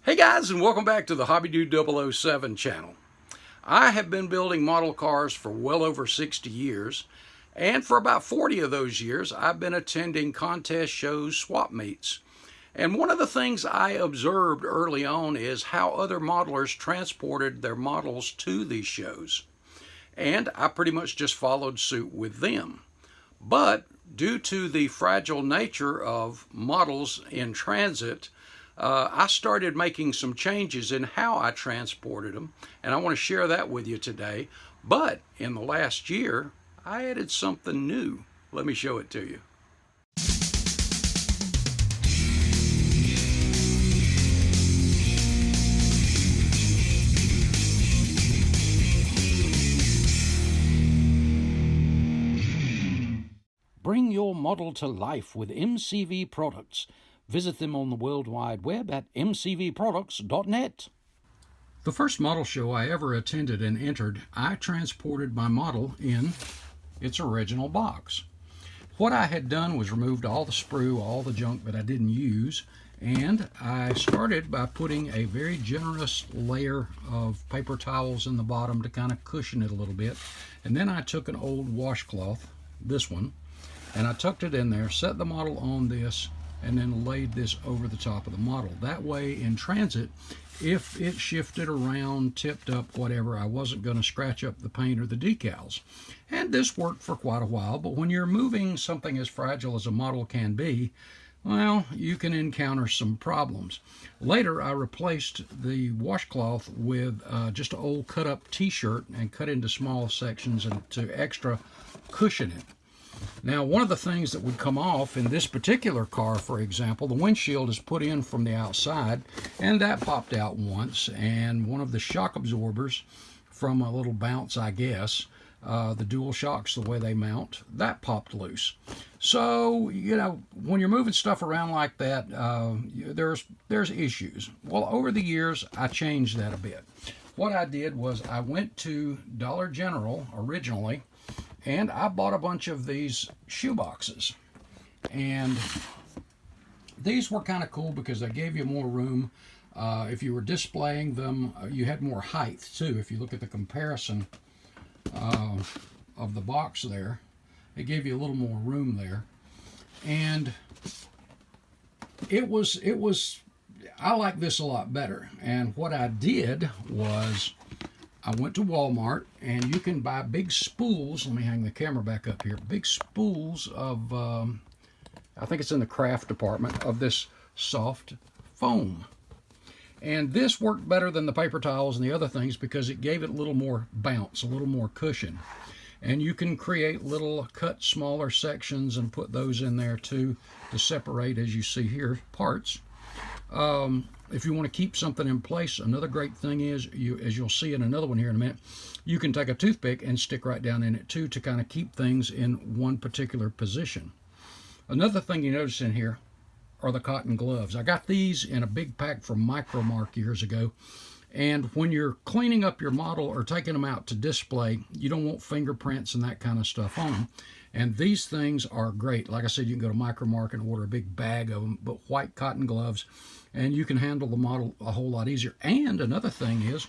Hey guys, and welcome back to the Hobbydude 007 channel. I have been building model cars for well over 60 years, and for about 40 of those years I've been attending contest shows, swap meets. And one of the things I observed early on is how other modelers transported their models to these shows. And I pretty much just followed suit with them. But due to the fragile nature of models in transit, I started making some changes in how I transported them, and I want to share that with you today. But in the last year, I added something new. Let me show it to you. Bring your model to life with MCV products. Visit them on the World Wide Web at mcvproducts.net. The first model show I ever attended and entered, I transported my model in its original box. What I had done was removed all the sprue, all the junk that I didn't use, and I started by putting a very generous layer of paper towels in the bottom to kind of cushion it a little bit. And then I took an old washcloth, this one, and I tucked it in there, set the model on this, and then laid this over the top of the model. That way, in transit, if it shifted around, tipped up, whatever, I wasn't going to scratch up the paint or the decals. And this worked for quite a while, but when you're moving something as fragile as a model can be, well, you can encounter some problems. Later, I replaced the washcloth with just an old cut-up t-shirt and cut into small sections and to extra cushion it. Now, one of the things that would come off in this particular car, for example, the windshield is put in from the outside, and that popped out once, and one of the shock absorbers from a little bounce, I guess, the dual shocks, the way they mount, that popped loose. So, you know, when you're moving stuff around like that, there's issues. Well, over the years, I changed that a bit. What I did was I went to Dollar General originally, and I bought a bunch of these shoe boxes. And these were kind of cool because they gave you more room. If you were displaying them, you had more height too. If you look at the comparison of the box there, it gave you a little more room there. And I like this a lot better. And what I did was I went to Walmart, and you can buy big spools. Let me hang the camera back up here. Big spools of, I think it's in the craft department, of this soft foam. And this worked better than the paper towels and the other things because it gave it a little more bounce, a little more cushion. And you can create little cut smaller sections and put those in there too to separate, as you see here, parts. If you want to keep something in place, another great thing is, as you'll see in another one here in a minute, you can take a toothpick and stick right down in it too to kind of keep things in one particular position. Another thing you notice in here are the cotton gloves. I got these in a big pack from Micromark years ago, and when you're cleaning up your model or taking them out to display, you don't want fingerprints and that kind of stuff on them. And these things are great. Like I said, you can go to Micromark and order a big bag of them, but white cotton gloves, and you can handle the model a whole lot easier. And another thing is,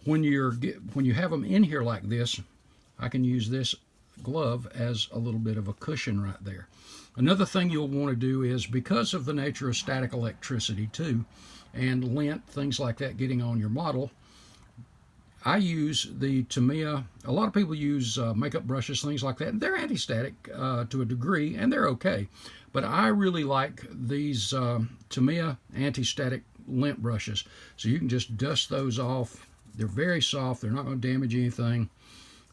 when you have them in here like this, I can use this glove as a little bit of a cushion right there. Another thing you'll want to do is, because of the nature of static electricity too, and lint, things like that getting on your model, I use the Tamiya. A lot of people use makeup brushes, things like that. They're anti-static to a degree, and they're okay. But I really like these Tamiya anti-static lint brushes. So you can just dust those off. They're very soft. They're not going to damage anything.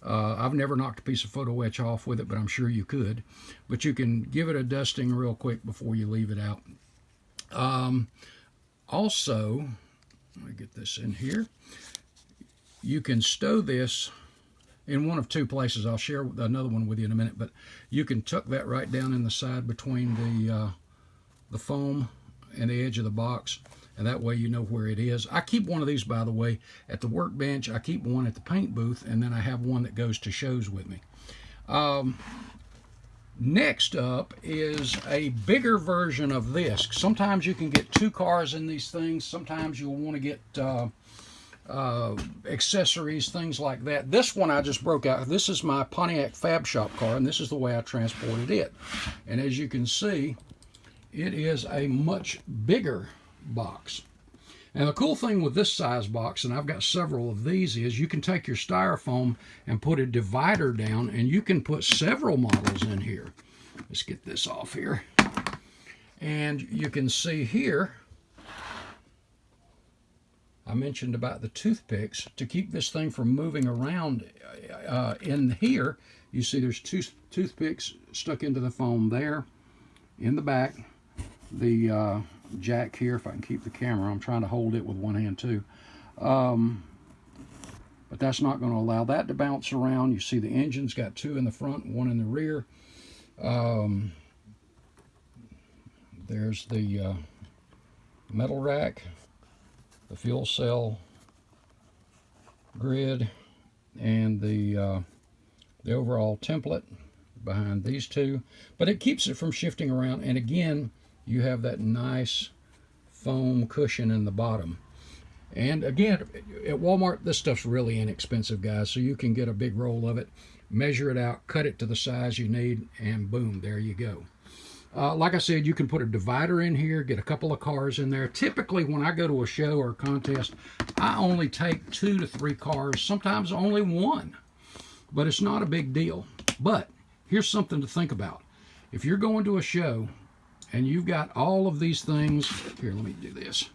I've never knocked a piece of photo etch off with it, but I'm sure you could. But you can give it a dusting real quick before you leave it out. Also, let me get this in here. You can stow this in one of two places. I'll share another one with you in a minute, but you can tuck that right down in the side between the foam and the edge of the box, and that way you know where it is. I keep one of these, by the way, at the workbench. I keep one at the paint booth, and then I have one that goes to shows with me. Next up is a bigger version of this. Sometimes you can get 2 cars in these things. Sometimes you'll want to get accessories, things like that. This one I just broke out. This is my Pontiac Fab Shop car, and this is the way I transported it. And as you can see, it is a much bigger box. And the cool thing with this size box, and I've got several of these, is you can take your styrofoam and put a divider down, and you can put several models in here. Let's get this off here. And you can see here, I mentioned about the toothpicks. To keep this thing from moving around in here, you see there's 2 toothpicks stuck into the foam there. In the back, the jack here, if I can keep the camera, I'm trying to hold it with one hand too, but that's not going to allow that to bounce around. You see the engine's got 2 in the front, 1 in the rear. There's the metal rack, the fuel cell grid, and the overall template behind these 2, but it keeps it from shifting around. And again, you have that nice foam cushion in the bottom. And again, at Walmart, this stuff's really inexpensive, guys, so you can get a big roll of it, measure it out, cut it to the size you need, and boom, there you go. Like I said, you can put a divider in here, get a couple of cars in there. Typically, when I go to a show or a contest, I only take 2 to 3 cars, sometimes only 1, but it's not a big deal. But here's something to think about. If you're going to a show and you've got all of these things, here, let me do this.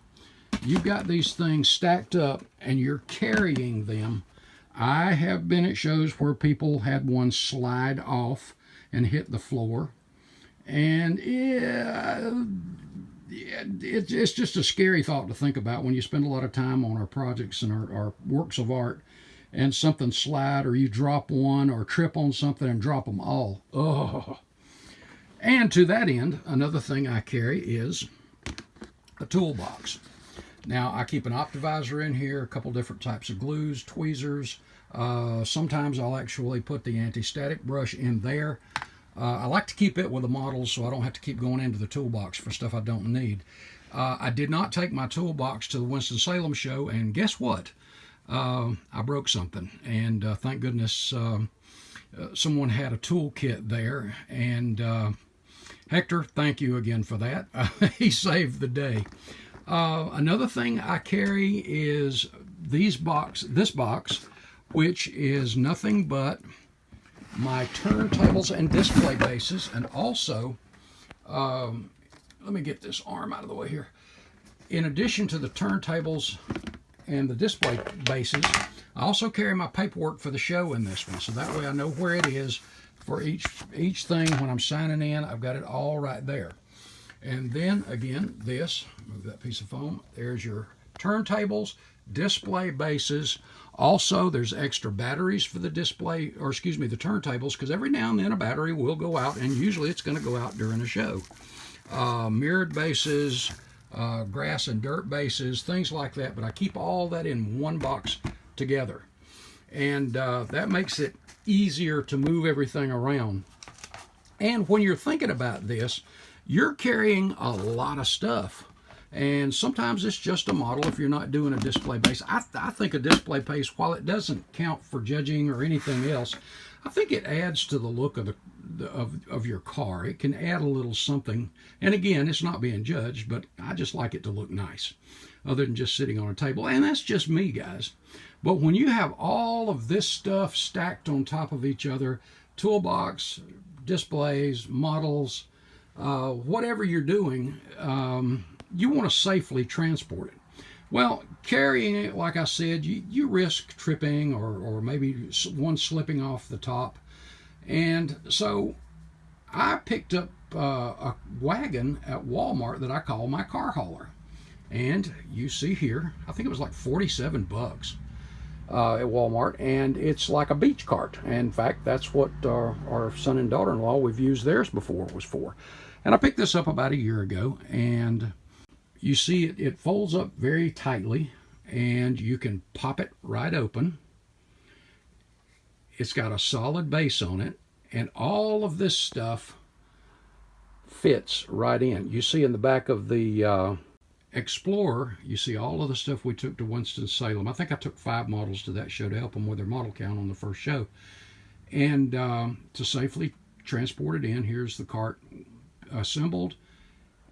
You've got these things stacked up and you're carrying them. I have been at shows where people had one slide off and hit the floor. And it's just a scary thought to think about when you spend a lot of time on our projects and our works of art, and something slide, or you drop one or trip on something and drop them all. Oh. And to that end, another thing I carry is a toolbox. Now, I keep an optivizer in here, a couple different types of glues, tweezers. Sometimes I'll actually put the anti-static brush in there. I like to keep it with the models so I don't have to keep going into the toolbox for stuff I don't need. I did not take my toolbox to the Winston-Salem show, and guess what? I broke something, and thank goodness someone had a toolkit there, and Hector, thank you again for that. He saved the day. Another thing I carry is this box, which is nothing but my turntables and display bases, and also, let me get this arm out of the way here. In addition to the turntables and the display bases, I also carry my paperwork for the show in this one, so that way I know where it is for each thing. When I'm signing in, I've got it all right there. And then again, this, move that piece of foam, there's your turntables, display bases. Also, there's extra batteries for the display, or excuse me, the turntables, because every now and then a battery will go out, and usually it's going to go out during a show. Mirrored bases, grass and dirt bases, things like that, but I keep all that in one box together. And that makes it easier to move everything around. And when you're thinking about this, you're carrying a lot of stuff. And sometimes it's just a model if you're not doing a display base. I think a display base, while it doesn't count for judging or anything else, I think it adds to the look of your car. It can add a little something. And again, it's not being judged, but I just like it to look nice, other than just sitting on a table. And that's just me, guys. But when you have all of this stuff stacked on top of each other, toolbox, displays, models, whatever you're doing, you want to safely transport it. Well, carrying it, like I said, you risk tripping or maybe one slipping off the top. And so I picked up a wagon at Walmart that I call my car hauler. And you see here, I think it was like $47 at Walmart, and it's like a beach cart. And in fact, that's what our son and daughter-in-law, we've used theirs before, was for. And I picked this up about a year ago, and you see it folds up very tightly, and you can pop it right open. It's got a solid base on it, And all of this stuff fits right in. You see in the back of the Explorer, you see all of the stuff we took to Winston-Salem. I think I took 5 models to that show to help them with their model count on the first show. And to safely transport it in, here's the cart assembled.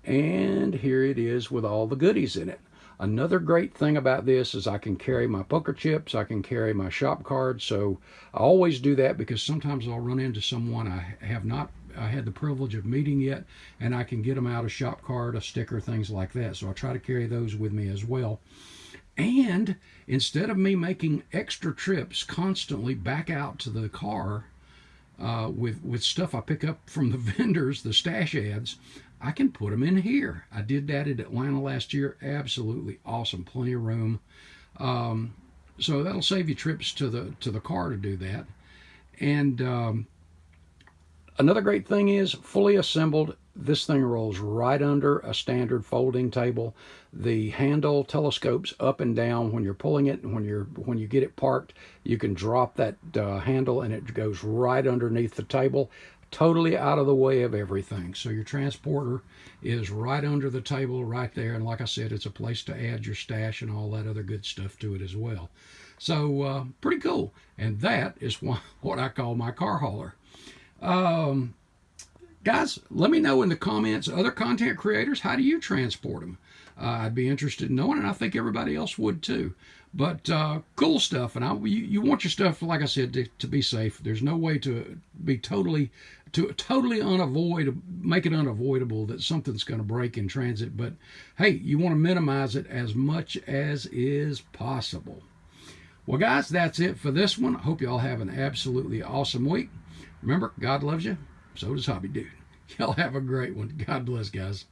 And here it is with all the goodies in it. Another great thing about this is I can carry my poker chips, I can carry my shop cards. So I always do that because sometimes I'll run into someone I have not had the privilege of meeting yet, and I can get them out a shop card, a sticker, things like that. So I try to carry those with me as well. And instead of me making extra trips constantly back out to the car with stuff I pick up from the vendors, the stash ads, I can put them in here. I did that at Atlanta last year. Absolutely awesome. Plenty of room. So that'll save you trips to the car to do that. And another great thing is, fully assembled, this thing rolls right under a standard folding table. The handle telescopes up and down when you're pulling it, and when you get it parked, you can drop that handle and it goes right underneath the table, totally out of the way of everything. So your transporter is right under the table right there, and like I said, it's a place to add your stash and all that other good stuff to it as well. So pretty cool. And that is what I call my car hauler. Guys, let me know in the comments, other content creators, how do you transport them? I'd be interested in knowing, and I think everybody else would too. But cool stuff, and you want your stuff, like I said, to be safe. There's no way to totally make it unavoidable that something's going to break in transit. But hey, you want to minimize it as much as is possible. Well, guys, that's it for this one. I hope you all have an absolutely awesome week. Remember, God loves you. So does Hobbydude. Y'all have a great one. God bless, guys.